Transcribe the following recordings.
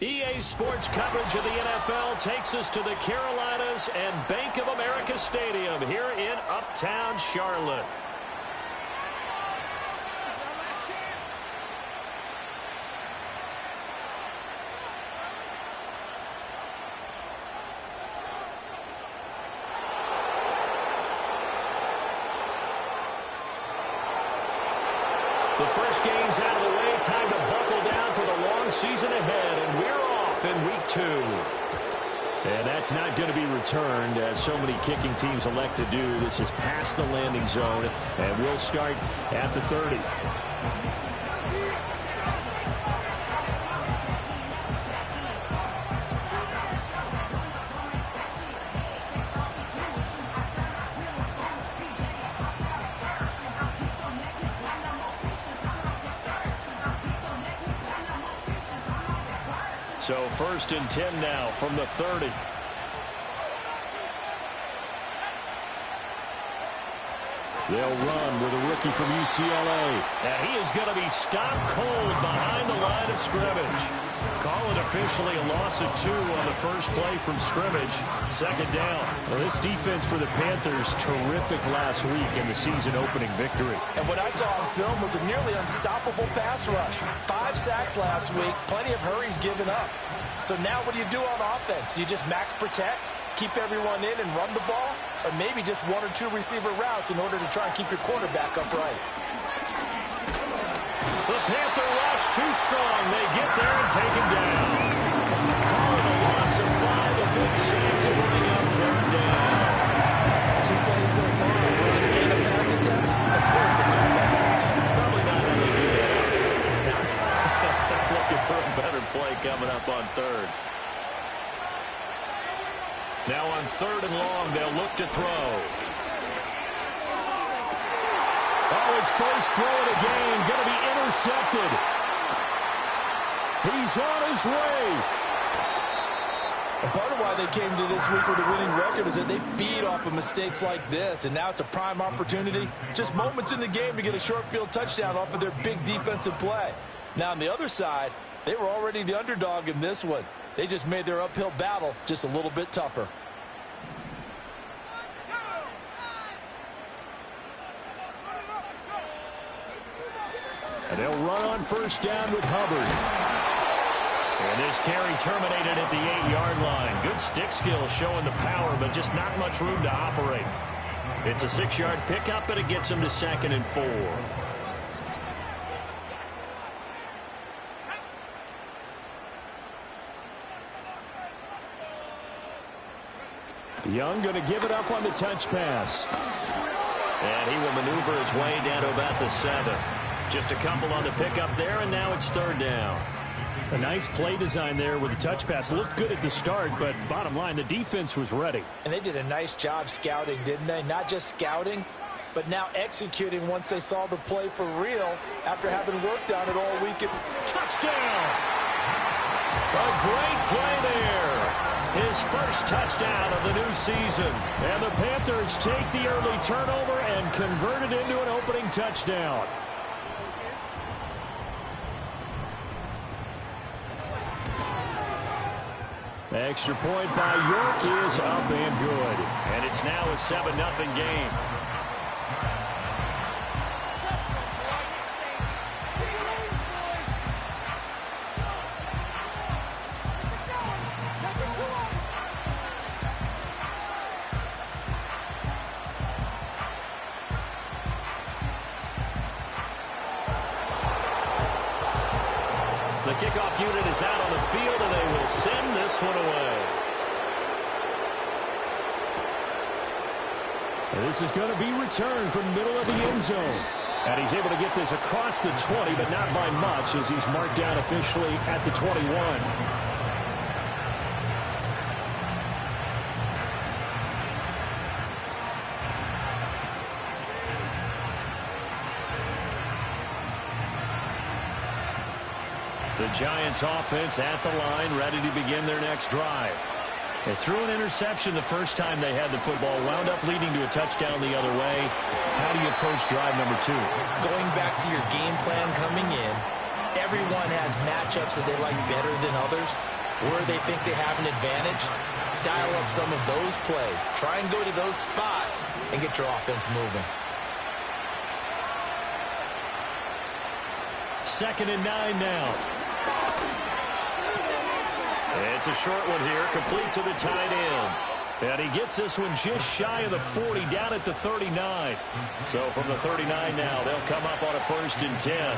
EA Sports coverage of the NFL takes us to the Carolinas and Bank of America Stadium here in Uptown Charlotte. The first game's out of the way. Time to buckle down for the long season ahead, and we're off in week 2. And that's not going to be returned, as so many kicking teams elect to do. This is past the landing zone, and we'll start at the 30. So 1st and 10 now from the 30. They'll run with a rookie from UCLA. And he is going to be stopped cold behind the line of scrimmage. Call it officially a loss of 2 on the first play from scrimmage. 2nd down. Well, this defense for the Panthers, terrific last week in the season-opening victory. And what I saw on film was a nearly unstoppable pass rush. 5 sacks last week, plenty of hurries given up. So now what do you do on offense? You just max protect, keep everyone in and run the ball, or maybe just 1 or 2 receiver routes in order to try and keep your quarterback upright. The Panther rush too strong. They get there and take him down. Calling a loss of 5, a big sack to bring up 3rd down. 2 plays so far, run and a pass attempt, and both have gone backwards. Probably not how they do that. Looking for a better play coming up on 3rd. Now on 3rd and long, they'll look to throw. Oh, his first throw of the game, going to be intercepted. He's on his way. And part of why they came to this week with a winning record is that they feed off of mistakes like this, and now it's a prime opportunity. Just moments in the game to get a short field touchdown off of their big defensive play. Now on the other side, they were already the underdog in this one. They just made their uphill battle just a little bit tougher. And they'll run on 1st down with Hubbard. And this carry terminated at the 8-yard line. Good stick skill showing the power, but just not much room to operate. It's a 6-yard pickup, and it gets them to 2nd and 4. Young going to give it up on the touch pass. And he will maneuver his way down to about the 7. Just a couple on the pickup there, and now it's 3rd down. A nice play design there with the touch pass. Looked good at the start, but bottom line, the defense was ready. And they did a nice job scouting, didn't they? Not just scouting, but now executing once they saw the play for real after having worked on it all week. Touchdown! A great play there. His first touchdown of the new season. And the Panthers take the early turnover and convert it into an opening touchdown. Extra point by York is up and good. And it's now a 7-0 game. The kickoff unit is out on the field, and they will send this one away. And this is going to be returned from the middle of the end zone. And he's able to get this across the 20, but not by much, as he's marked down officially at the 21. The Giants offense at the line, ready to begin their next drive. They threw an interception the first time they had the football, wound up leading to a touchdown the other way. How do you approach drive number 2? Going back to your game plan coming in, everyone has matchups that they like better than others, where they think they have an advantage, dial up some of those plays. Try and go to those spots and get your offense moving. 2nd and 9 now. It's a short one here, complete to the tight end. And he gets this one just shy of the 40, down at the 39. So from the 39 now, they'll come up on a 1st and 10.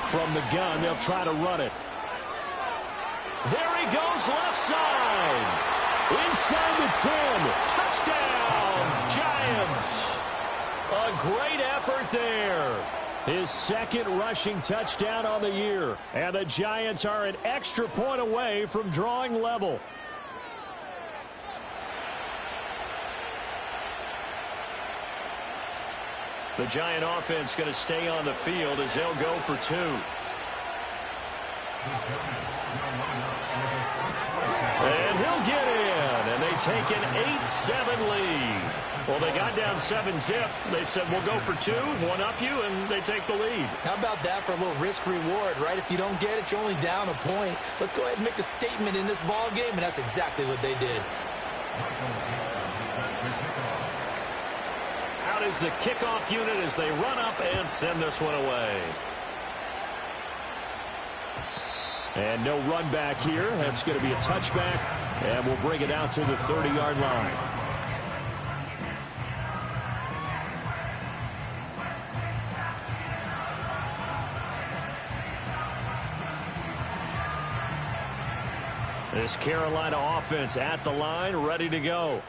From the gun, they'll try to run it. There he goes, left side. Inside the 10. Touchdown, Giants. A great effort there. His 2nd rushing touchdown on the year. And the Giants are an extra point away from drawing level. The Giant offense going to stay on the field as they'll go for 2. And he'll get in. And they take an 8-7 lead. Well, they got down 7-zip. They said, we'll go for 2, one up you, and they take the lead. How about that for a little risk-reward, right? If you don't get it, you're only down a point. Let's go ahead and make a statement in this ball game, and that's exactly what they did. Out is the kickoff unit as they run up and send this one away. And no run back here. That's going to be a touchback, and we'll bring it out to the 30-yard line. This Carolina offense at the line, ready to go.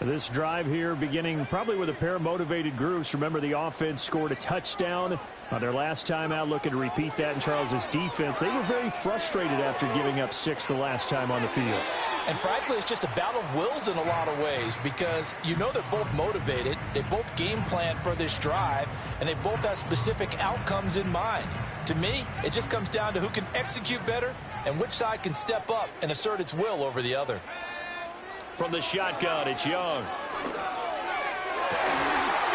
This drive here beginning probably with a pair of motivated groups. Remember, the offense scored a touchdown on their last time out, looking to repeat that in Charles's defense. They were very frustrated after giving up 6 the last time on the field. And frankly, it's just a battle of wills in a lot of ways, because you know they're both motivated, they both game plan for this drive, and they both have specific outcomes in mind. To me, it just comes down to who can execute better and which side can step up and assert its will over the other. From the shotgun, it's Young.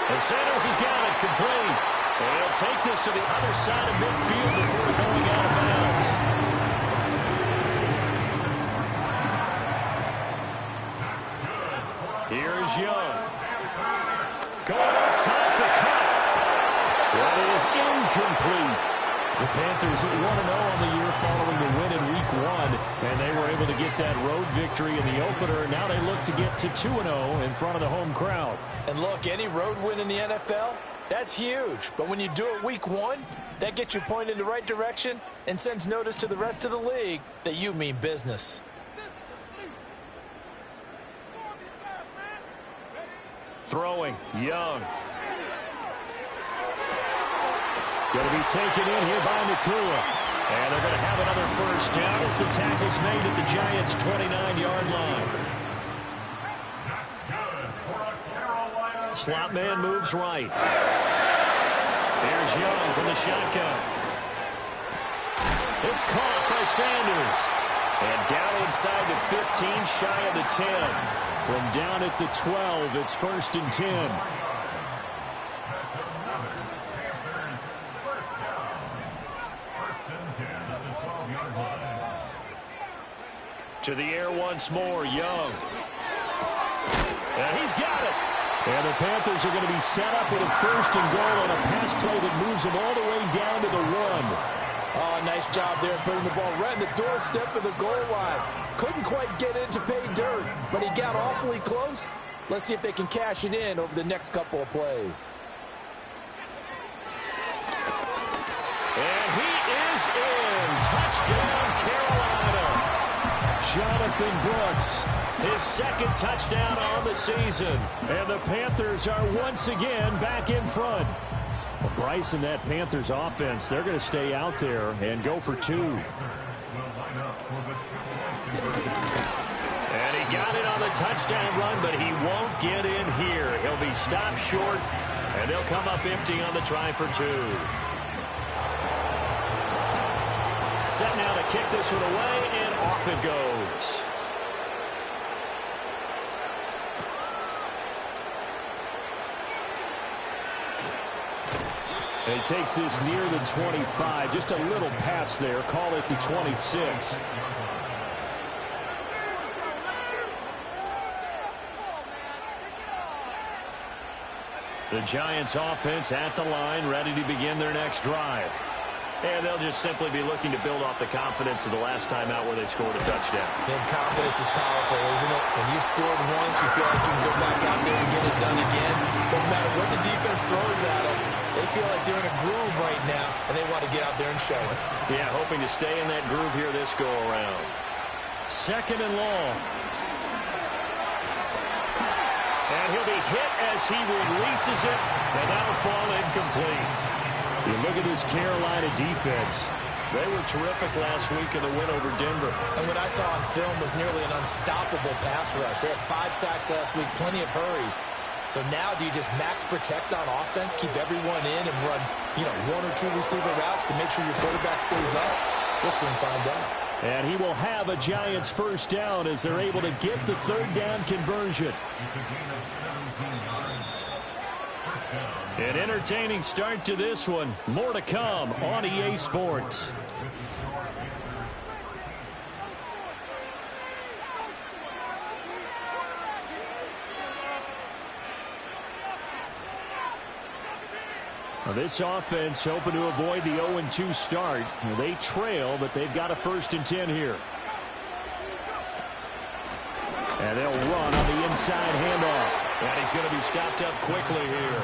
And Sanders has got it complete. And he'll take this to the other side of midfield before going out of bounds. Here's Young. Going up top for Cup. That is incomplete. The Panthers at 1-0 on the year following the win in Week 1, and they were able to get that road victory in the opener. Now they look to get to 2-0 in front of the home crowd. And look, any road win in the NFL, that's huge. But when you do it Week 1, that gets you pointed in the right direction and sends notice to the rest of the league that you mean business. Throwing, Young. Going to be taken in here by Nakua. And they're going to have another first down as the tackle's made at the Giants' 29-yard line. Slot man moves right. Here's Young from the shotgun. It's caught by Sanders. And down inside the 15, shy of the 10. From down at the 12, it's 1st and 10. To the air once more, Young. And he's got it. And the Panthers are going to be set up with a 1st and goal on a pass play that moves them all the way down to the 1. Oh, nice job there putting the ball right in the doorstep of the goal line. Couldn't quite get in to pay dirt, but he got awfully close. Let's see if they can cash it in over the next couple of plays. And he is in. Touchdown, Carolina. Jonathan Brooks, his 2nd touchdown on the season. And the Panthers are once again back in front. Well, Bryce and that Panthers offense, they're going to stay out there and go for 2. And he got it on the touchdown run, but he won't get in here. He'll be stopped short, and they'll come up empty on the try for 2. Set now to kick this one away, and off it goes. And he takes this near the 25, just a little pass there. Call it the 26. The Giants offense at the line, ready to begin their next drive. And they'll just simply be looking to build off the confidence of the last time out where they scored a touchdown. And confidence is powerful, isn't it? When you've scored once, you feel like you can go back out there and get it done again. No matter what the defense throws at them, they feel like they're in a groove right now, and they want to get out there and show it. Yeah, hoping to stay in that groove here this go-around. Second and long. And he'll be hit as he releases it, and that'll fall incomplete. You look at this Carolina defense. They were terrific last week in the win over Denver. And what I saw on film was nearly an unstoppable pass rush. They had 5 sacks last week, plenty of hurries. So now do you just max protect on offense, keep everyone in, and run, 1 or 2 receiver routes to make sure your quarterback stays up? We'll soon find out. And he will have a Giants first down as they're able to get the third down conversion. An entertaining start to this one. More to come on EA Sports. Now this offense hoping to avoid the 0-2 start. They trail, but they've got a 1st and 10 here. And they'll run on the inside handoff. And he's going to be stopped up quickly here.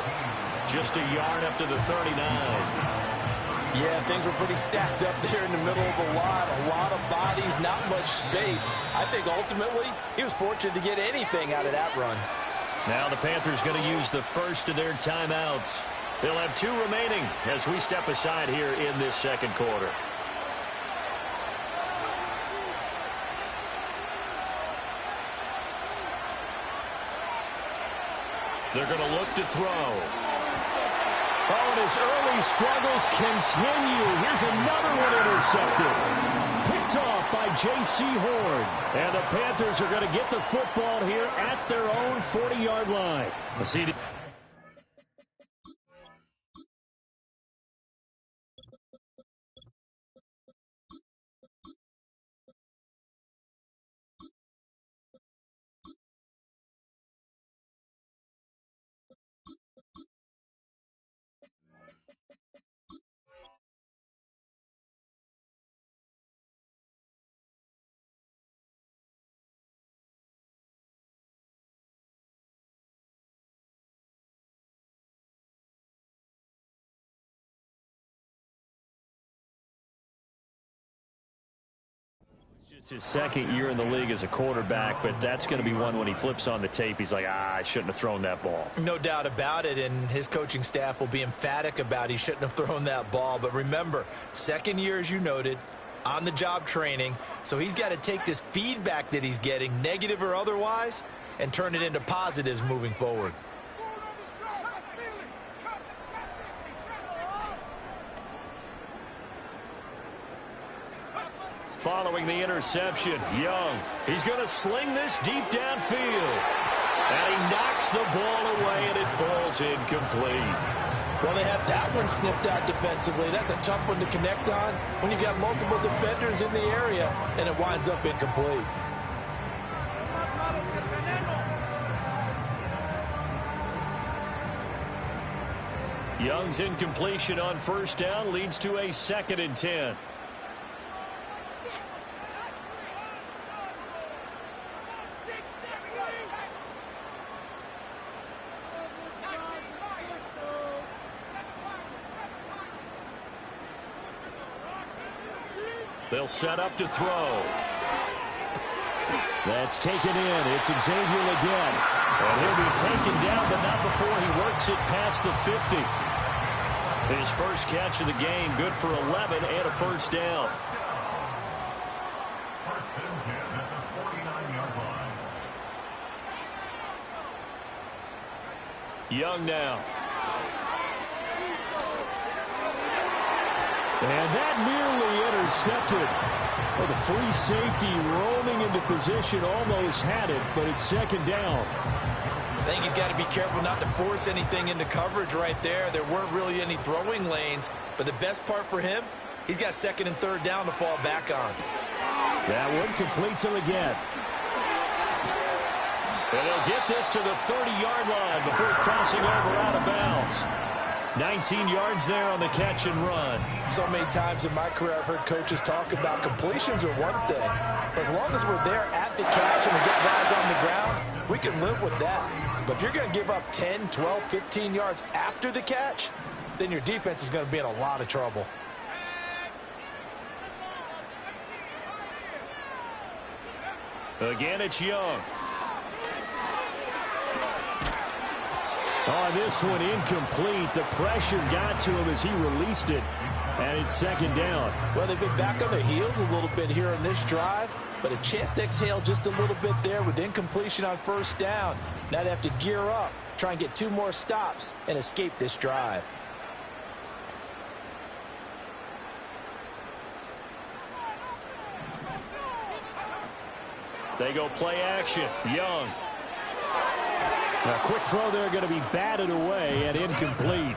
Just a yard up to the 39. Yeah, things were pretty stacked up there in the middle of the lot. A lot of bodies, not much space. I think ultimately he was fortunate to get anything out of that run. Now the Panthers going to use the first of their timeouts. They'll have 2 remaining as we step aside here in this second quarter. They're going to look to throw. Oh, and his early struggles continue. Here's another one intercepted. Picked off by J.C. Horn. And the Panthers are going to get the football here at their own 40-yard line. Let's see. It's his second year in the league as a quarterback, but that's going to be one when he flips on the tape. He's like, I shouldn't have thrown that ball. No doubt about it, and his coaching staff will be emphatic about he shouldn't have thrown that ball. But remember, second year, as you noted, on-the-job training, so he's got to take this feedback that he's getting, negative or otherwise, and turn it into positives moving forward. Following the interception, Young. He's going to sling this deep downfield. And he knocks the ball away, and it falls incomplete. Well, they had that one snipped out defensively. That's a tough one to connect on when you've got multiple defenders in the area, and it winds up incomplete. Young's incompletion on first down leads to a 2nd and 10. They'll set up to throw. That's taken in. It's Xavier again. And he'll be taken down, but not before he works it past the 50. His first catch of the game, good for 11 and a first down. Young now. And that nearly intercepted. Well, the free safety roaming into position almost had it, but it's 2nd down. I think he's got to be careful not to force anything into coverage right there. There weren't really any throwing lanes, but the best part for him, he's got second and third down to fall back on. That one complete to the get. And he'll get this to the 30-yard line before crossing over out of bounds. 19 yards there on the catch and run. So many times in my career I've heard coaches talk about completions are one thing, but as long as we're there at the catch and we get guys on the ground, we can live with that. But if you're going to give up 10, 12, 15 yards after the catch, then your defense is going to be in a lot of trouble. Again, it's Young. On this one, incomplete. The pressure got to him as he released it, and it's second down. Well, they've been back on their heels a little bit here in this drive, but a chance to exhale just a little bit there with incompletion on first down. Now they have to gear up, try and get 2 more stops, and escape this drive. They go play action. Young. A quick throw there going to be batted away and incomplete.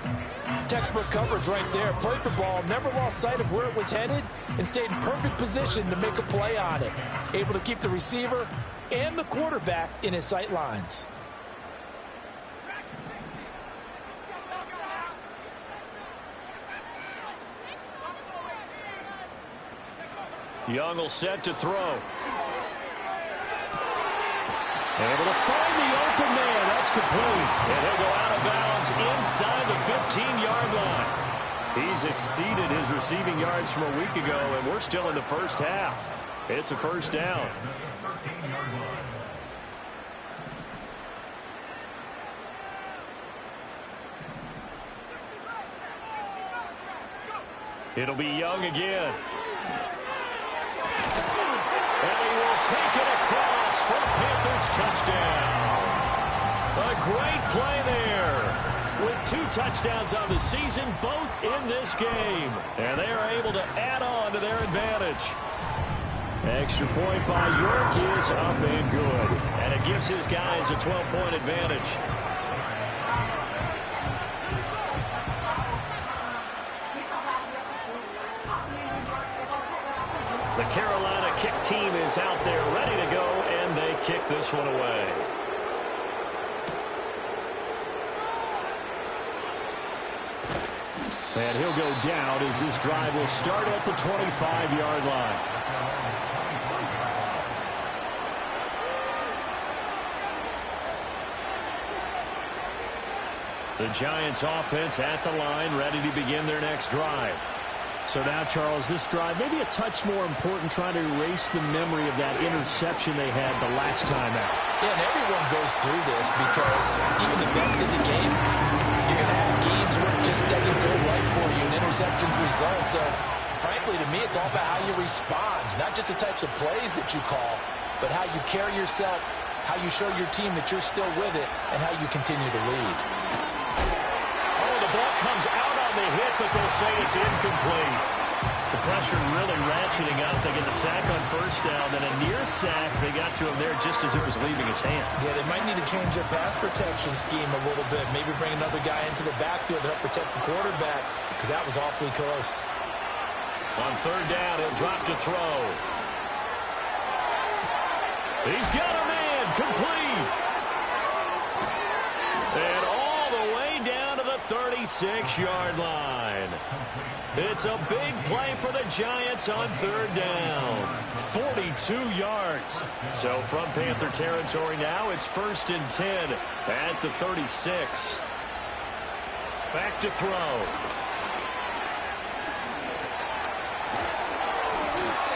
Textbook coverage right there. Played the ball, never lost sight of where it was headed, and stayed in perfect position to make a play on it. Able to keep the receiver and the quarterback in his sight lines. Young will set to throw. Able to find the open man. That's complete. And he'll go out of bounds inside the 15-yard line. He's exceeded his receiving yards from a week ago, and we're still in the first half. It's a first down. It'll be Young again. And he will take it across for a Panthers touchdown. A great play there. With 2 touchdowns on the season, both in this game. And they are able to add on to their advantage. Extra point by York is up and good. And it gives his guys a 12-point advantage. The Carolina kick team is out there ready to go, and they kick this one away. And he'll go down as this drive will start at the 25-yard line. The Giants offense at the line, ready to begin their next drive. So now, Charles, this drive maybe a touch more important, trying to erase the memory of that interception they had the last time out. Yeah, and everyone goes through this because even the best in the game, you're going to have games where it just doesn't go right for you and interceptions result. So, frankly, to me, it's all about how you respond, not just the types of plays that you call, but how you carry yourself, how you show your team that you're still with it, and how you continue to lead. Oh, the ball comes out on the hit, but they'll say it's incomplete. The pressure really ratcheting up. They get the sack on first down, then a near sack. They got to him there just as it was leaving his hand. Yeah, they might need to change their pass protection scheme a little bit. Maybe bring another guy into the backfield to help protect the quarterback, because that was awfully close. On third down, he'll drop to throw. He's got a man, complete. And all the way down to the 36-yard line. It's a big play for the Giants on third down. 42 yards. So from Panther territory now, it's 1st and 10 at the 36. Back to throw.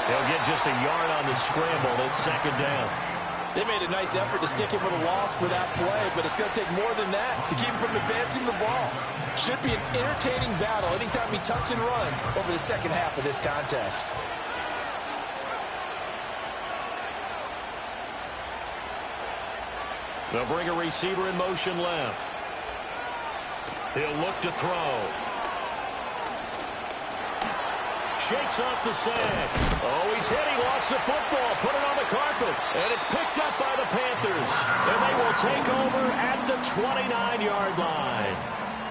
He'll get just a yard on the scramble. It's 2nd down. They made a nice effort to stick him with a loss for that play, but it's going to take more than that to keep him from advancing the ball. Should be an entertaining battle anytime he tucks and runs over the second half of this contest. They'll bring a receiver in motion left. He'll look to throw. shakes off the sand. Oh, he's hit. He lost the football. Put it on the carpet. And it's picked up by the Panthers. And they will take over at the 29-yard line.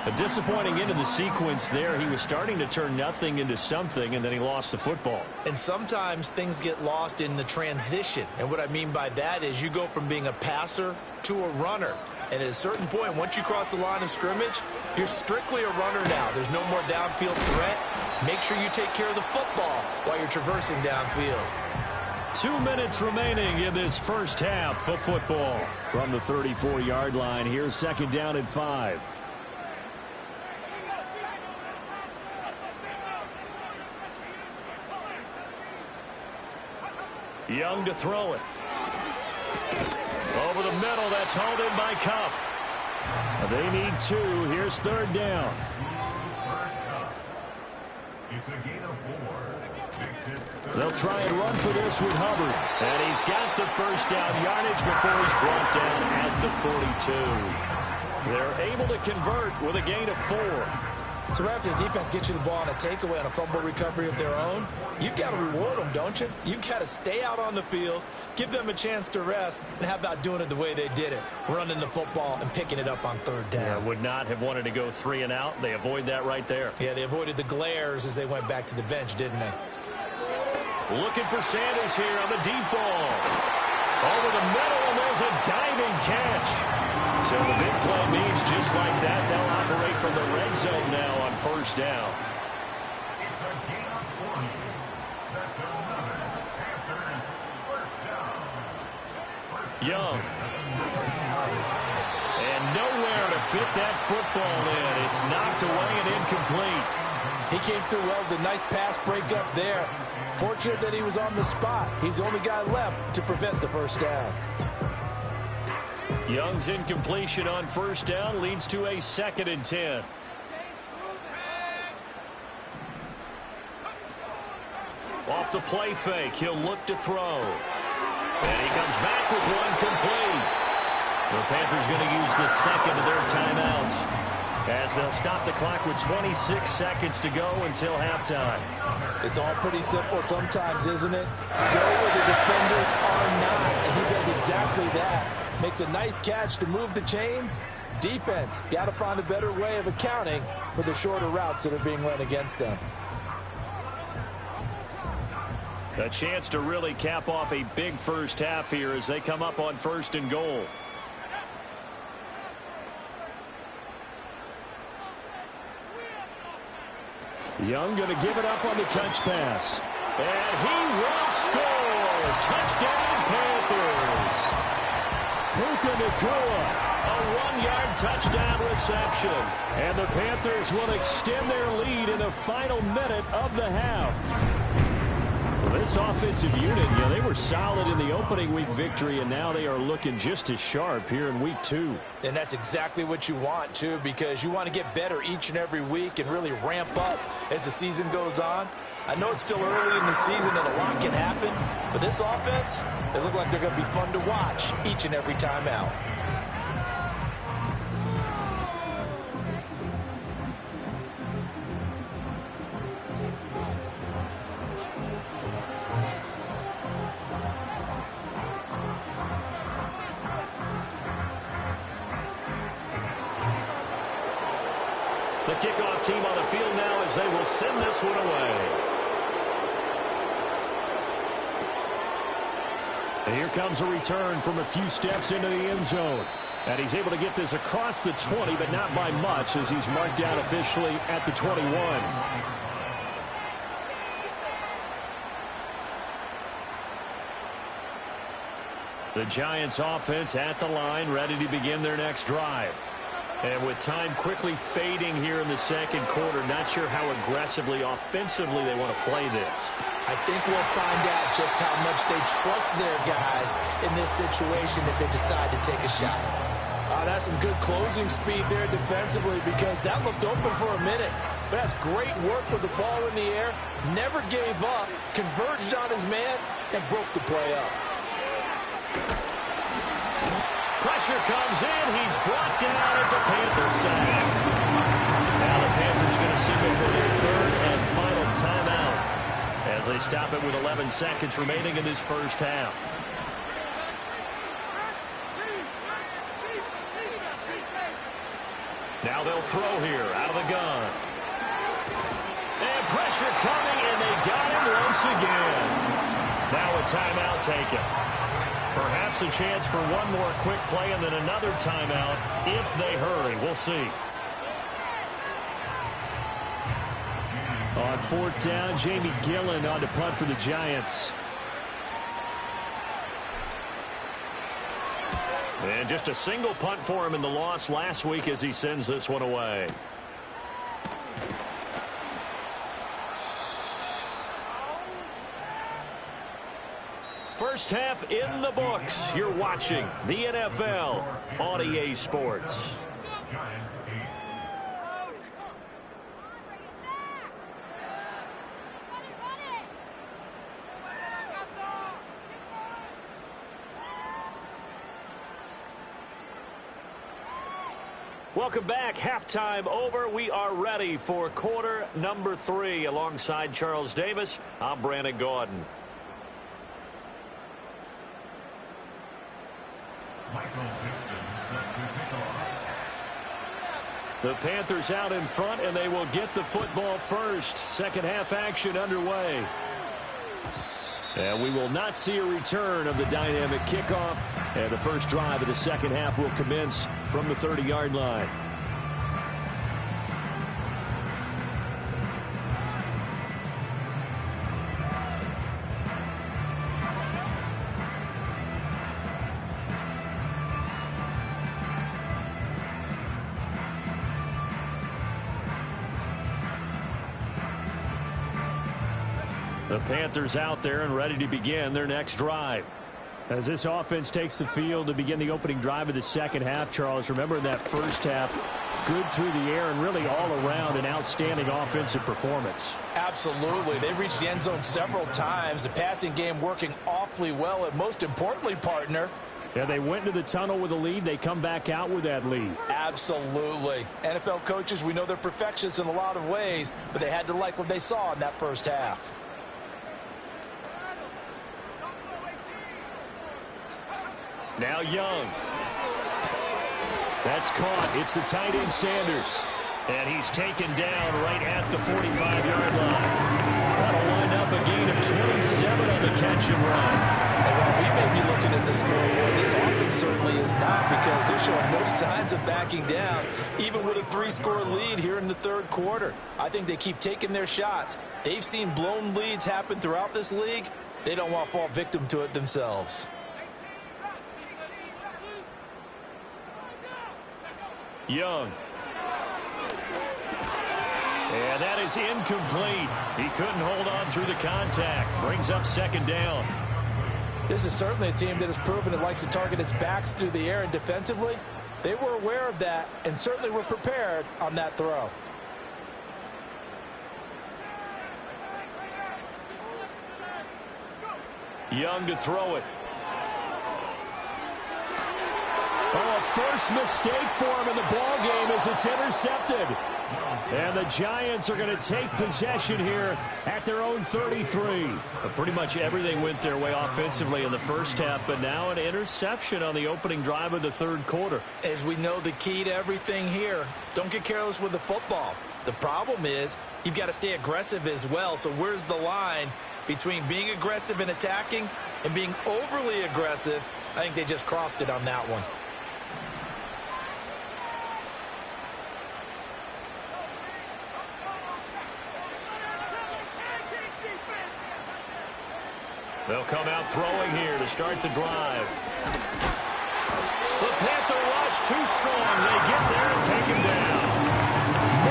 A disappointing end of the sequence there. He was starting to turn nothing into something, and then he lost the football. And sometimes things get lost in the transition. And what I mean by that is you go from being a passer to a runner. And at a certain point, once you cross the line of scrimmage, you're strictly a runner now. There's no more downfield threat. Make sure you take care of the football while you're traversing downfield. 2 minutes remaining in this first half of football. From the 34-yard line, here's second down and 5. Young to throw it. Over the middle, that's hauled in by Cup. They need 2. Here's third down. They'll try and run for this with Hubbard. And he's got the first down yardage before he's brought down at the 42. They're able to convert with a gain of 4. So right after the defense gets you the ball on a takeaway on a fumble recovery of their own, you've got to reward them, don't you? You've got to stay out on the field, give them a chance to rest, and how about doing it the way they did it, running the football and picking it up on third down. Yeah, would not have wanted to go 3 and out. They avoid that right there. Yeah, they avoided the glares as they went back to the bench, didn't they? Looking for Sanders here on the deep ball. Over the middle, and there's a diving catch. So the big play means just like that, they'll operate from the red zone now on first down. Young. And nowhere to fit that football in. It's knocked away and incomplete. He came through well with a nice pass breakup there. Fortunate that he was on the spot. He's the only guy left to prevent the first down. Young's incompletion on first down leads to a 2nd and 10. Off the play fake, he'll look to throw. And he comes back with one complete. The Panthers going to use the second of their timeouts as they'll stop the clock with 26 seconds to go until halftime. It's all pretty simple sometimes, isn't it? Go where the defenders are not, and he does exactly that. Makes a nice catch to move the chains. Defense got to find a better way of accounting for the shorter routes that are being run against them. A chance to really cap off a big first half here as they come up on 1st and goal. Young going to give it up on the touch pass. And he will score. Touchdown, Panthers. Puka Nacua, a 1-yard touchdown reception. And the Panthers will extend their lead in the final minute of the half. Well, this offensive unit, they were solid in the opening week victory, and now they are looking just as sharp here in week 2. And that's exactly what you want, too, because you want to get better each and every week and really ramp up as the season goes on. I know it's still early in the season and a lot can happen, but this offense, they look like they're going to be fun to watch each and every time out. The kickoff team on the field now as they will send this one away. And here comes a return from a few steps into the end zone. And he's able to get this across the 20, but not by much as he's marked down officially at the 21. The Giants offense at the line, ready to begin their next drive. And with time quickly fading here in the second quarter, not sure how aggressively, offensively they want to play this. I think we'll find out just how much they trust their guys in this situation if they decide to take a shot. That's some good closing speed there defensively because that looked open for a minute. But that's great work with the ball in the air. Never gave up, converged on his man, and broke the play up. Pressure comes in. He's brought down. It's a Panther sack. Now the Panthers going to signal for their 3rd and final timeout. they stop it with 11 seconds remaining in this first half. Now they'll throw here out of the gun. And pressure coming, and they got him once again. Now a timeout taken. Perhaps a chance for one more quick play and then another timeout if they hurry. We'll see. On fourth down, Jamie Gillen on to punt for the Giants. And just a single punt for him in the loss last week as he sends this one away. First half in the books. You're watching the NFL on EA Sports. Welcome back. Halftime over. We are ready for quarter number 3. Alongside Charles Davis, I'm Brandon Gaudin. The Panthers out in front, and they will get the football first. Second half action underway. And we will not see a return of the dynamic kickoff. And the first drive of the second half will commence from the 30-yard line. The Panthers out there and ready to begin their next drive. As this offense takes the field to begin the opening drive of the second half, Charles, remember in that first half, good through the air and really all around an outstanding offensive performance. Absolutely. They reached the end zone several times. The passing game working awfully well, and most importantly, partner, yeah, they went into the tunnel with a lead. They come back out with that lead. Absolutely. NFL coaches, we know they're perfectionists in a lot of ways, but they had to like what they saw in that first half. Now Young. That's caught. It's the tight end Sanders. And he's taken down right at the 45-yard line. That'll wind up a gain of 27 on the catch and run. And while we may be looking at the scoreboard, this offense certainly is not, because they're showing no signs of backing down, even with a 3-score lead here in the third quarter. I think they keep taking their shots. They've seen blown leads happen throughout this league. They don't want to fall victim to it themselves. Young. And that is incomplete. He couldn't hold on through the contact. Brings up second down. This is certainly a team that has proven it likes to target its backs through the air, and defensively, they were aware of that and certainly were prepared on that throw. Young to throw it. Oh, a first mistake for him in the ball game as it's intercepted. And the Giants are going to take possession here at their own 33. But pretty much everything went their way offensively in the first half, but now an interception on the opening drive of the third quarter. As we know, the key to everything here, don't get careless with the football. The problem is you've got to stay aggressive as well. So where's the line between being aggressive and attacking and being overly aggressive? I think they just crossed it on that one. They'll come out throwing here to start the drive. The Panther rush too strong. They get there and take him down.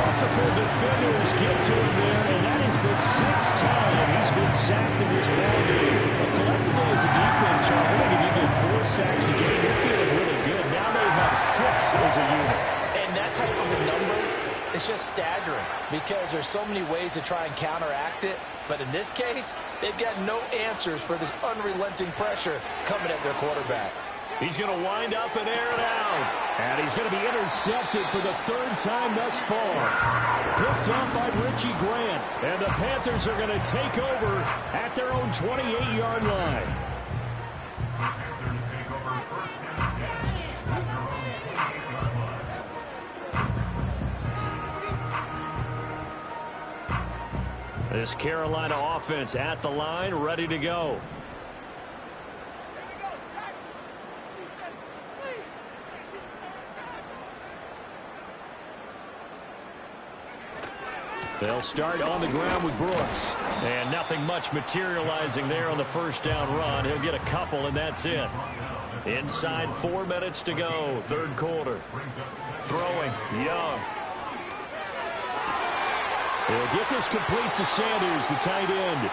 Multiple defenders get to him there, and that is the 6th time he's been sacked in this ball game. But collectively as a defense, Charles, I think if you get 4 sacks a game, you're feeling really good. Now they have 6 as a unit. And that type of a number, it's just staggering because there's so many ways to try and counteract it. But in this case, they've got no answers for this unrelenting pressure coming at their quarterback. He's going to wind up and air it out. And he's going to be intercepted for the third time thus far. Picked up by Richie Grant. And the Panthers are going to take over at their own 28-yard line. This Carolina offense at the line, ready to go. They'll start on the ground with Brooks. And nothing much materializing there on the first down run. He'll get a couple, and that's it. Inside 4 minutes to go, third quarter. Throwing, Young. He'll get this complete to Sanders, the tight end.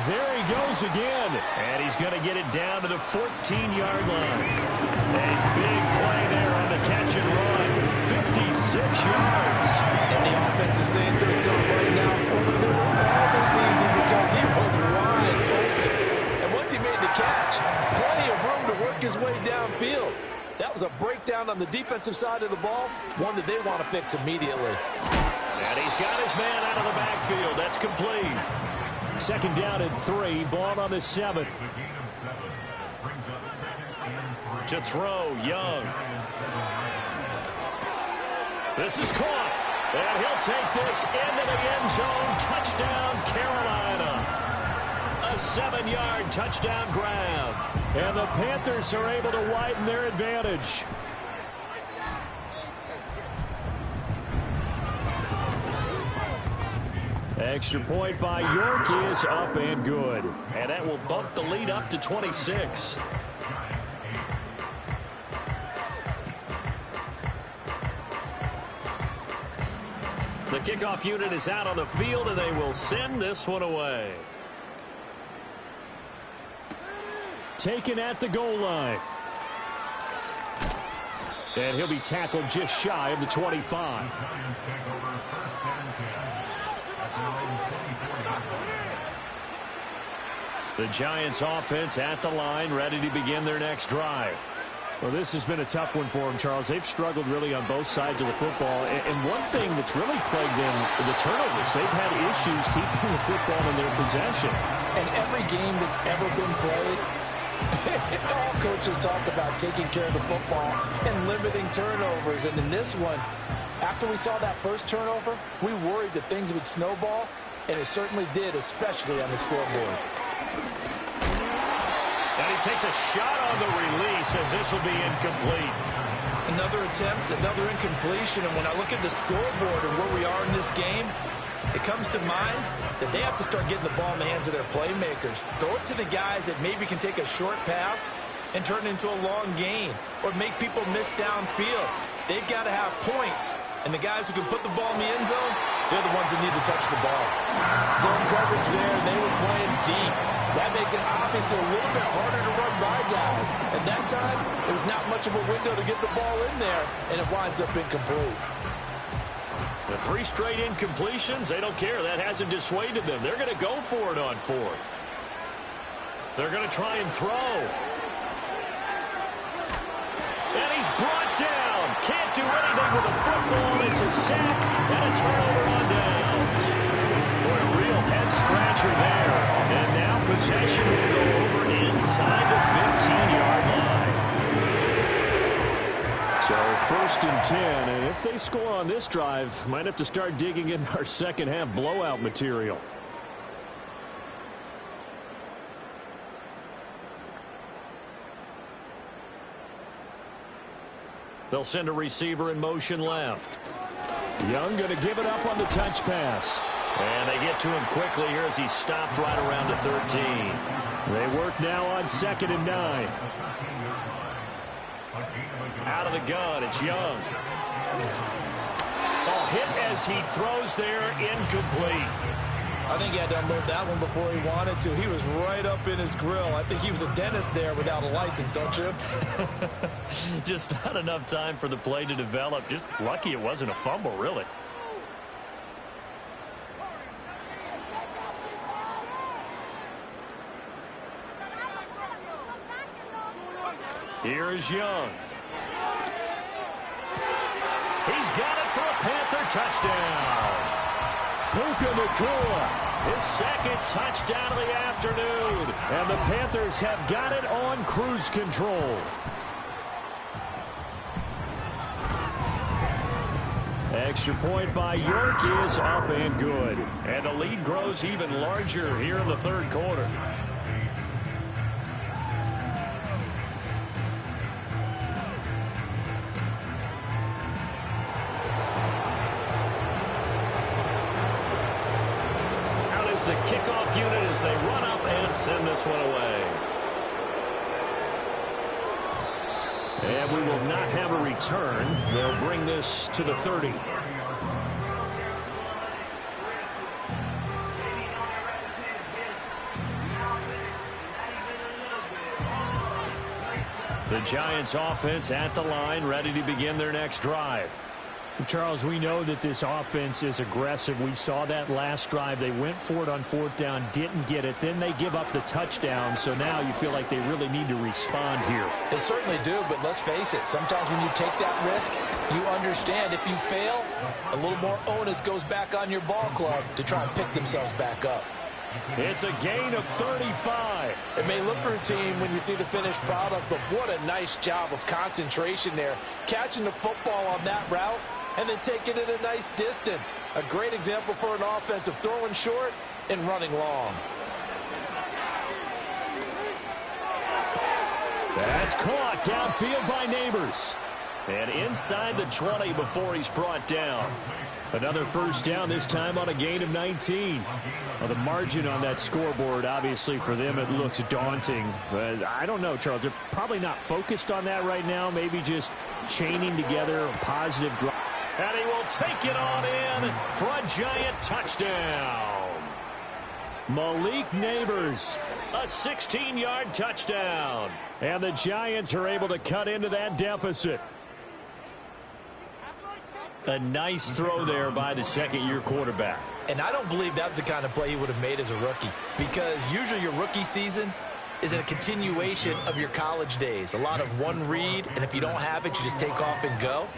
There he goes again. And he's going to get it down to the 14-yard line. A big play there on the catch and run. 56 yards. And the offense is saying to itself right now, one of them all this season because he was wide open. And once he made the catch, plenty of room to work his way downfield. That was a breakdown on the defensive side of the ball, one that they want to fix immediately. And he's got his man out of the backfield. That's complete. Second down and 3, ball on the 7. To throw, Young. This is caught. And he'll take this into the end zone. Touchdown, Carolina. A 7-yard touchdown grab. And the Panthers are able to widen their advantage. Extra point by York is up and good. And that will bump the lead up to 26. The kickoff unit is out on the field, and they will send this one away. Taken at the goal line. And he'll be tackled just shy of the 25. The Giants offense at the line, ready to begin their next drive. Well, this has been a tough one for them, Charles. They've struggled really on both sides of the football. And one thing that's really plagued them, the turnovers. They've had issues keeping the football in their possession. And every game that's ever been played, all coaches talk about taking care of the football and limiting turnovers. And in this one, after we saw that first turnover, we worried that things would snowball, and it certainly did, especially on the scoreboard. And he takes a shot on the release as this will be incomplete. Another attempt, another incompletion. And when I look at the scoreboard and where we are in this game, it comes to mind that they have to start getting the ball in the hands of their playmakers. Throw it to the guys that maybe can take a short pass and turn it into a long gain or make people miss downfield. They've got to have points. And the guys who can put the ball in the end zone, they're the ones that need to touch the ball. Zone coverage there, and they were playing deep. That makes it obviously a little bit harder to run by guys. And that time, there was not much of a window to get the ball in there, and it winds up incomplete. The 3 straight incompletions, they don't care. That hasn't dissuaded them. They're going to go for it on 4th. They're going to try and throw. And he's brought down. Can't do anything with the football. It's a sack and a turnover on downs. Boy, a real head-scratcher there. And now possession will go over inside the 15-yard line. So 1st and 10, and if they score on this drive, might have to start digging in our second half blowout material. They'll send a receiver in motion left. Young going to give it up on the touch pass. And they get to him quickly here as he stopped right around the 13. They work now on 2nd and 9. Out of the gun, it's Young. Ball hit as he throws there, incomplete. I think he had to unload that one before he wanted to. He was right up in his grill. I think he was a dentist there without a license, don't you? Just not enough time for the play to develop. Just lucky it wasn't a fumble, really. Here is Young. He's got it for a Panther touchdown. Puka Nacua, his second touchdown of the afternoon. And the Panthers have got it on cruise control. Extra point by York is up and good. And the lead grows even larger here in the third quarter. Out is the kickoff unit as they run up and send this one away. And we will not have a return. They'll bring this to the 30. The Giants offense at the line, ready to begin their next drive. Charles, we know that this offense is aggressive. We saw that last drive. They went for it on fourth down, didn't get it. Then they give up the touchdown. So now you feel like they really need to respond here. They certainly do, but let's face it. Sometimes when you take that risk, you understand if you fail, a little more onus goes back on your ball club to try and pick themselves back up. It's a gain of 35. It may look routine when you see the finished product, but what a nice job of concentration there. Catching the football on that route and then taking it a nice distance. A great example for an offense of throwing short and running long. That's caught downfield by Neighbors. And inside the 20 before he's brought down. Another first down, this time on a gain of 19. Well, the margin on that scoreboard, obviously for them, it looks daunting. But I don't know, Charles. They're probably not focused on that right now. Maybe just chaining together a positive drive. And he will take it on in for a Giant touchdown. Malik Neighbors. A 16-yard touchdown. And the Giants are able to cut into that deficit. A nice throw there by the second-year quarterback. And I don't believe that was the kind of play he would have made as a rookie, because usually your rookie season is a continuation of your college days. A lot of one read, and if you don't have it, you just take off and go.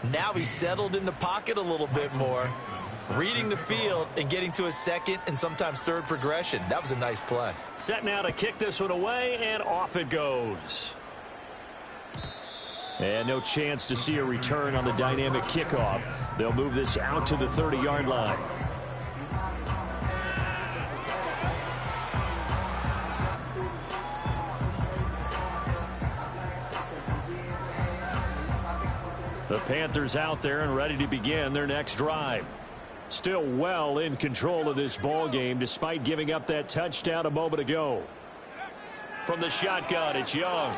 Now he's settled in the pocket a little bit more, reading the field and getting to his second and sometimes third progression. That was a nice play. Set now to kick this one away, and off it goes. And no chance to see a return on the dynamic kickoff. They'll move this out to the 30-yard line. The Panthers out there and ready to begin their next drive. Still well in control of this ball game despite giving up that touchdown a moment ago. From the shotgun, it's Young.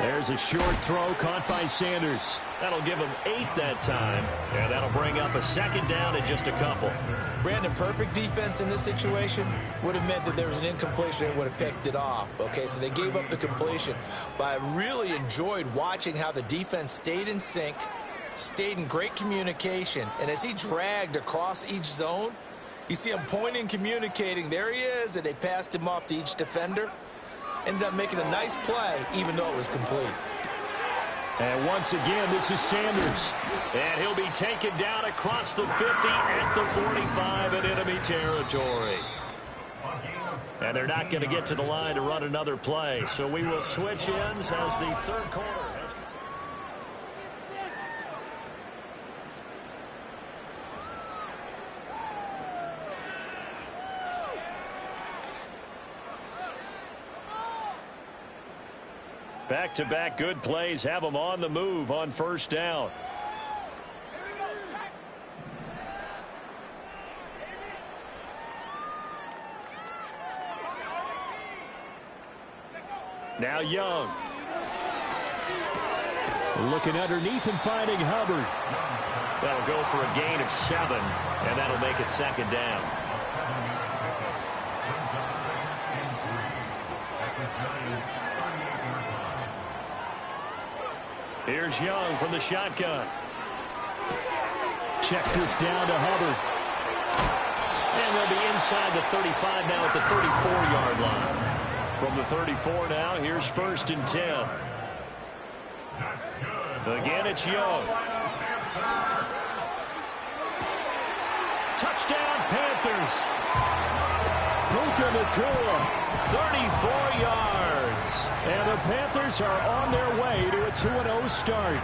There's a short throw caught by Sanders. That'll give him 8 that time, and that'll bring up a second down and just a couple. Brandon, perfect defense in this situation would have meant that there was an incompletion and would have picked it off. Okay, so they gave up the completion. But I really enjoyed watching how the defense stayed in sync, stayed in great communication, and as he dragged across each zone, you see him pointing, communicating. There he is, and they passed him off to each defender. Ended up making a nice play, even though it was complete. And once again, this is Sanders. And he'll be taken down across the 50 at the 45 in enemy territory. And they're not going to get to the line to run another play. So we will switch ends as the third quarter has. Back-to-back good plays have them on the move on first down. Now Young. Looking underneath and finding Hubbard. That'll go for a gain of 7, and that'll make it second down. Here's Young from the shotgun. Checks this down to Hubbard. And they'll be inside the 35 now at the 34-yard line. From the 34 now, here's 1st and 10. Again, it's Young. Touchdown, Panthers. Puka Nacua, 34 yards. And the Panthers are on their way to a 2-0 start.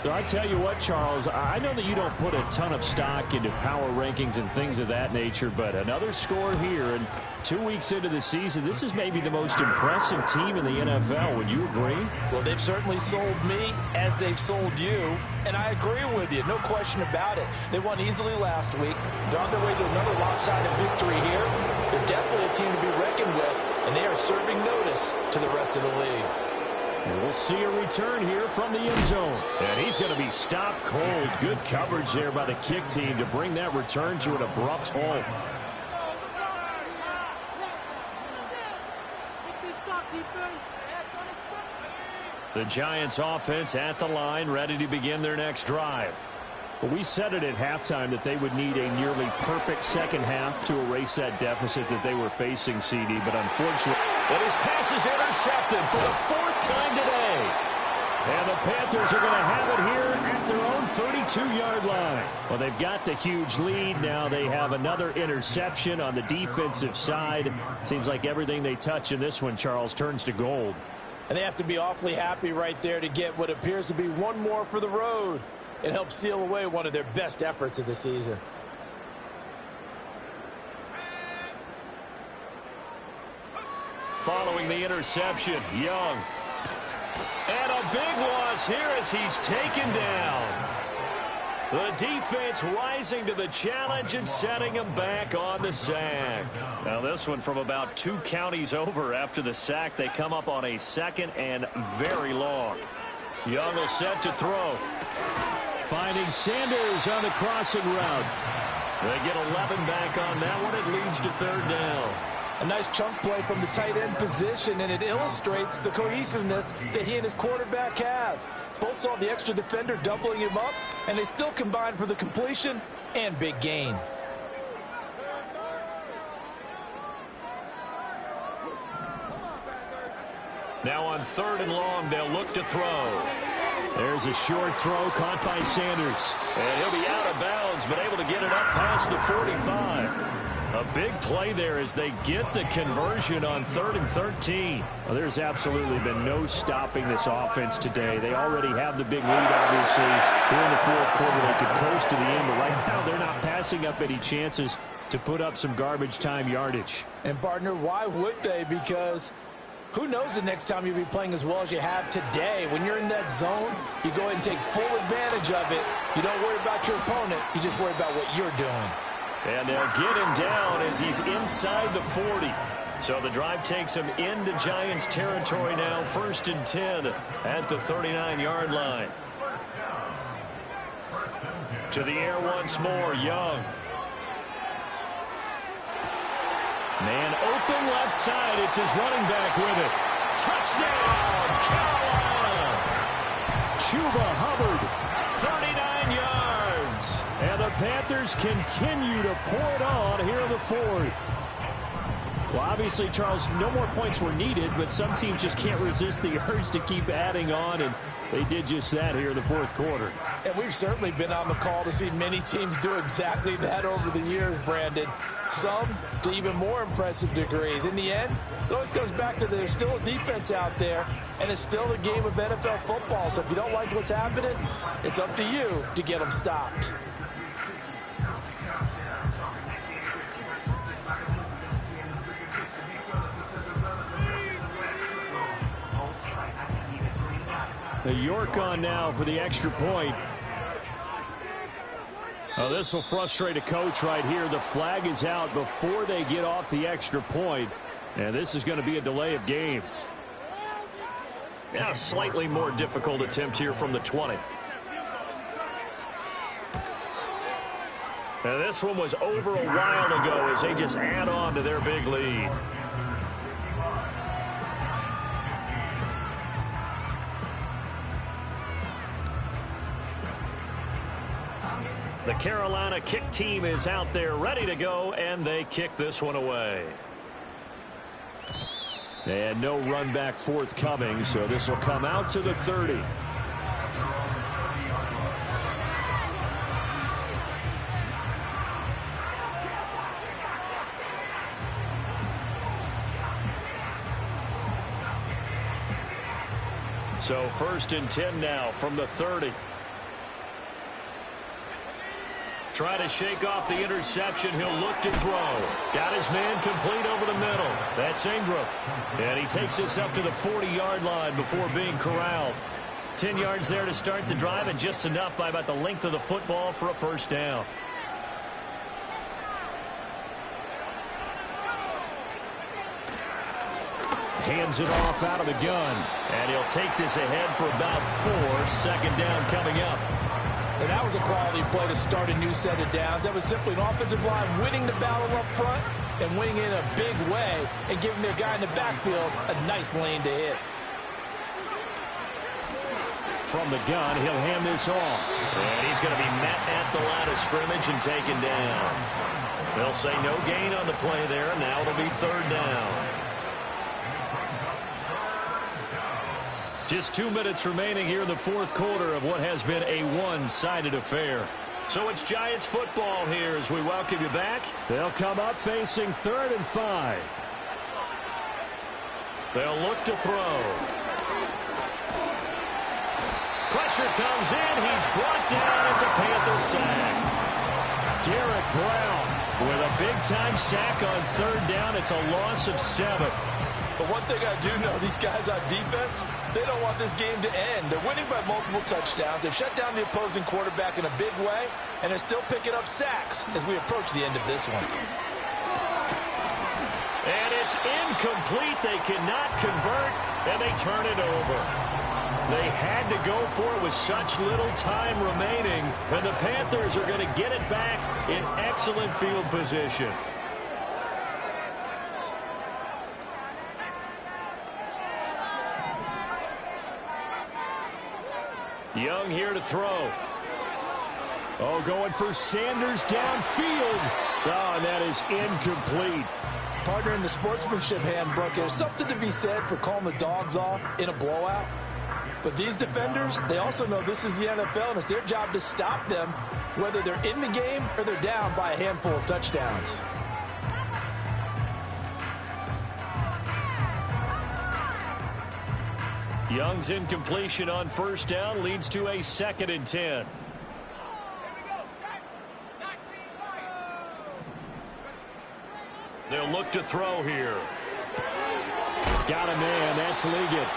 So I tell you what, Charles, I know that you don't put a ton of stock into power rankings and things of that nature, but another score here, and 2 weeks into the season, this is maybe the most impressive team in the NFL. Would you agree? Well, they've certainly sold me as they've sold you, and I agree with you, no question about it. They won easily last week. They're on their way to another lopsided victory here. They're definitely a team to be reckoned with, and they are serving notice to the rest of the league. And we'll see a return here from the end zone. And he's going to be stopped cold. Good coverage there by the kick team to bring that return to an abrupt halt. The Giants offense at the line, ready to begin their next drive. Well, we said it at halftime that they would need a nearly perfect second half to erase that deficit that they were facing, CD, but unfortunately, and his pass is intercepted for the 4th time today. And the Panthers are going to have it here at their own 32-yard line. Well, they've got the huge lead. Now they have another interception on the defensive side. Seems like everything they touch in this one, Charles, turns to gold. And they have to be awfully happy right there to get what appears to be one more for the road. It helps seal away one of their best efforts of the season. Following the interception, Young. And a big loss here as he's taken down. The defense rising to the challenge and setting him back on the sack. Now this one from about 2 counties over after the sack. They come up on a 2nd and very long. Young will set to throw. Finding Sanders on the crossing route. They get 11 back on that one. It leads to 3rd down. A nice chunk play from the tight end position, and it illustrates the cohesiveness that he and his quarterback have. Both saw the extra defender doubling him up, and they still combined for the completion and big gain. Now on 3rd and long, they'll look to throw. There's a short throw caught by Sanders. And he'll be out of bounds, but able to get it up past the 45. A big play there as they get the conversion on 3rd and 13. Well, there's absolutely been no stopping this offense today. They already have the big lead, obviously. Here in the 4th quarter, they could coast to the end, but right now they're not passing up any chances to put up some garbage time yardage. And, partner, why would they? Because who knows the next time you'll be playing as well as you have today. When you're in that zone, you go ahead and take full advantage of it. You don't worry about your opponent. You just worry about what you're doing. And they'll get him down as he's inside the 40. So the drive takes him into Giants territory now. 1st and 10 at the 39-yard line. To the air once more, Young. Man open left side. It's his running back with it. Touchdown, Carolina. Chuba Hubbard. 39 yards. And the Panthers continue to pour it on here in the 4th. Well, obviously, Charles, no more points were needed, but some teams just can't resist the urge to keep adding on, and they did just that here in the 4th quarter. And we've certainly been on the call to see many teams do exactly that over the years, Brandon. Some to even more impressive degrees. In the end, it always comes back to there's still a defense out there, and it's still a game of NFL football. So if you don't like what's happening, it's up to you to get them stopped. The York on now for the extra point. Oh, this will frustrate a coach right here. The flag is out before they get off the extra point. And this is going to be a delay of game. Yeah, a slightly more difficult attempt here from the 20. And this one was over a while ago as they just add on to their big lead. The Carolina kick team is out there ready to go, and they kick this one away. And no run back forthcoming, so this will come out to the 30. So 1st and 10 now from the 30. Try to shake off the interception. He'll look to throw. Got his man complete over the middle. That's Ingram. And he takes this up to the 40-yard line before being corralled. 10 yards there to start the drive, and just enough by about the length of the football for a first down. Hands it off out of the gun. And he'll take this ahead for about 4. Second down coming up. And that was a quality play to start a new set of downs. That was simply an offensive line winning the battle up front and winning in a big way and giving their guy in the backfield a nice lane to hit. From the gun, he'll hand this off. And he's going to be met at the line of scrimmage and taken down. They'll say no gain on the play there, and now it'll be 3rd down. Just 2 minutes remaining here in the 4th quarter of what has been a one-sided affair. So it's Giants football here as we welcome you back. They'll come up facing 3rd and 5. They'll look to throw. Pressure comes in. He's brought down. It's a Panther sack. Derek Brown with a big-time sack on 3rd down. It's a loss of 7. But one thing I do know, these guys on defense, they don't want this game to end. They're winning by multiple touchdowns. They've shut down the opposing quarterback in a big way, and they're still picking up sacks as we approach the end of this one. And it's incomplete. They cannot convert, and they turn it over. They had to go for it with such little time remaining, and the Panthers are going to get it back in excellent field position. Young here to throw. Oh, going for Sanders downfield. Oh, and that is incomplete. Partner, in the sportsmanship handbook, there's something to be said for calling the dogs off in a blowout. But these defenders, they also know this is the NFL, and it's their job to stop them, whether they're in the game or they're down by a handful of touchdowns. Young's incompletion on 1st down leads to a 2nd and 10. They'll look to throw here. Got a man. That's Liggett.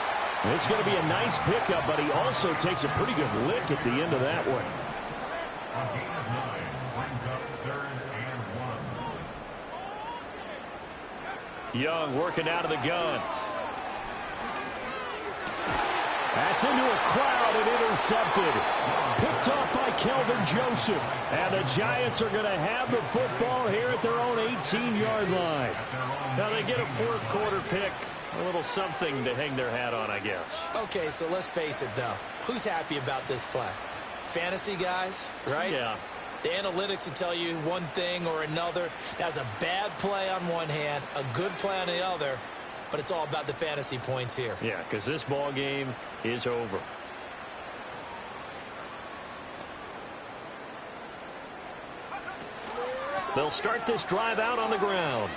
It's going to be a nice pickup, but he also takes a pretty good lick at the end of that one. Young working out of the gun. That's into a crowd and intercepted. Picked off by Kelvin Joseph. And the Giants are going to have the football here at their own 18-yard line. Now they get a 4th quarter pick. A little something to hang their hat on, I guess. Okay, so let's face it, though. Who's happy about this play? Fantasy guys, right? Yeah. The analytics will tell you one thing or another. That's a bad play on one hand, a good play on the other. But it's all about the fantasy points here. Yeah, because this ball game is over. They'll start this drive out on the ground.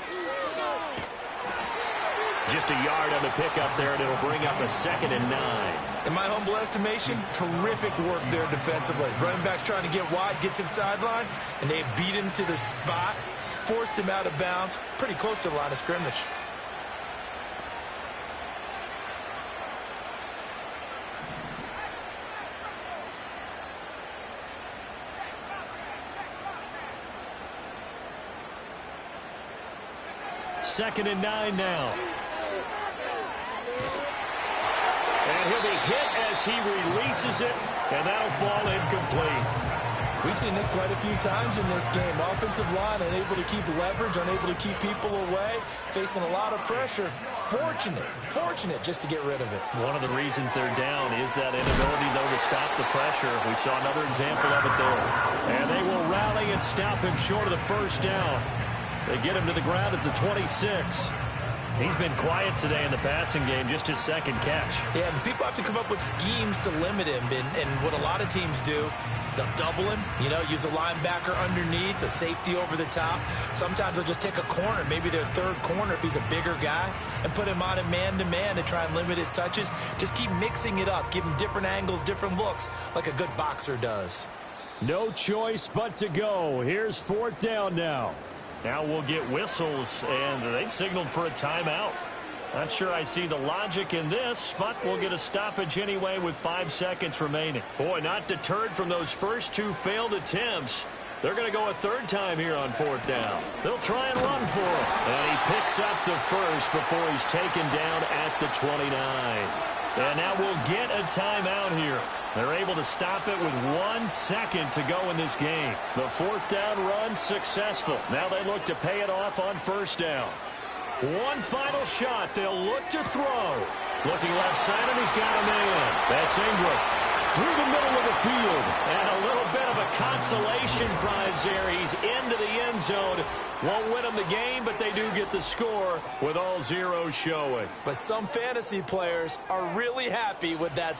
Just a yard on the pickup there, and it'll bring up a 2nd and 9. In my humble estimation, terrific work there defensively. Running back's trying to get wide, get to the sideline, and they beat him to the spot, forced him out of bounds, pretty close to the line of scrimmage. Second and 9 now. And he'll be hit as he releases it, and that'll fall incomplete. We've seen this quite a few times in this game. Offensive line unable to keep leverage, unable to keep people away, facing a lot of pressure. Fortunate just to get rid of it. One of the reasons they're down is that inability, though, to stop the pressure. We saw another example of it there. And they will rally and stop him short of the 1st down. They get him to the ground at the 26. He's been quiet today in the passing game, just his second catch. Yeah, and people have to come up with schemes to limit him, and what a lot of teams do, they'll double him, use a linebacker underneath, a safety over the top. Sometimes they'll just take a corner, maybe their third corner if he's a bigger guy, and put him on a man-to-man to try and limit his touches. Just keep mixing it up, give him different angles, different looks, like a good boxer does. No choice but to go. Here's 4th down now. Now we'll get whistles, and they've signaled for a timeout. Not sure I see the logic in this, but we'll get a stoppage anyway with 5 seconds remaining. Boy, not deterred from those first 2 failed attempts. They're going to go a 3rd time here on 4th down. They'll try and run for it. And he picks up the first before he's taken down at the 29. And now we'll get a timeout here. They're able to stop it with 1 second to go in this game. The 4th down run successful. Now they look to pay it off on 1st down. One final shot. They'll look to throw. Looking left side, and he's got a man. That's Ingram. Through the middle of the field. And a little bit of a consolation prize there. He's into the end zone. Won't win them the game, but they do get the score with all zeros showing. But some fantasy players are really happy with that score.